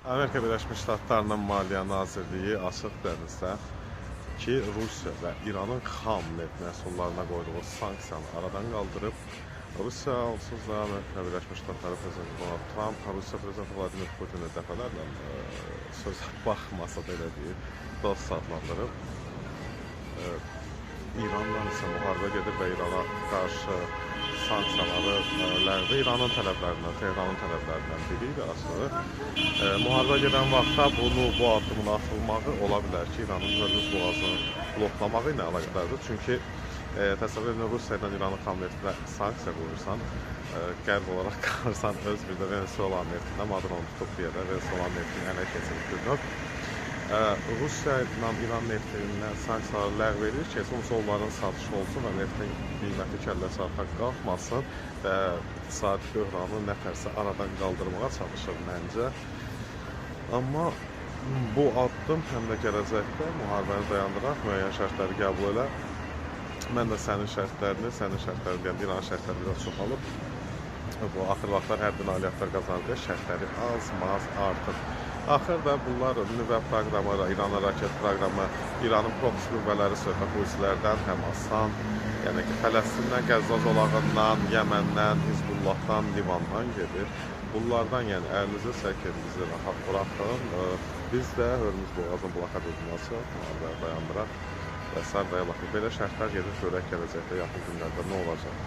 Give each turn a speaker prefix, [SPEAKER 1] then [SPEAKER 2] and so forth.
[SPEAKER 1] Amerika Birləşmiş Ştatlarının Maliyyə Nazirliyi Açıq Dənizdə ki, Rusiya və İranın xam neft məhsullarına qoyduğu sanksiyanı aradan qaldırıb, Rusiya onsuz da Amerika Birləşmiş Ştatları prezidenti Donald Trump, Rusiya prezidenti Vladimir Putin'i dəfələrlə sözə baxmasa da elə deyil, dost adlandırıb. İranla isə müharibə gedir və İrana qarşı sanksiyaları ləğvi İranın tələblərindən, Tehranın tələblərindən biri idi aslında. Müharibə gedən vaxtda bu addımın atılmağı ola bilər ki, İranın Hörmüz boğazını bloklamağı ilə əlaqədardır. Çünki təsəvvür edin, Rusiya ilə İranın xam neftinə sanksiya qoyursan, qərb olaraq qalırsan öz bir də Venezuela neftindən Madron tutub bir yerdə Venezuela neftini ələ keçirib. Rusiya ilə İran neftindən sanksiyaları ləğv edir ki, sonuçta onların satışı olsun və neftin qiyməti kəlləsi artaq qalxmasın və iqtisadi böhranı nətərsə aradan qaldırmağa çalışır məncə. Amma bu addım həm də gələcəkdə müharibəni dayandıraq, müəyyən şərtləri qəbul elə. Mən də sənin şərtlərini deyəm, İran şərtləri biraz çoxalıb. Bu axır vaxtlar hərbi nailiyyətlər qazandığı şərtləri az-maz artır. Axırda bunlar nüvə proqramı, İranın raket proqramı, İranın proksi qüvvələri söhbət Husilərdən, Həmasdan, yəni ki, Fələstindən, Qəzza zolağından, Yəməndən, Hizbullahdan, Livandan gedir. Bunlardan yəni əlinizi çəkin, bizi rahat buraxın. Biz də Hörmüz boğazının blokad edilməsi, müharibəyə dayandıraq və s. Belə şərtlər gedir, görək gələcəkdə yaxın günlərdə nə olacaq.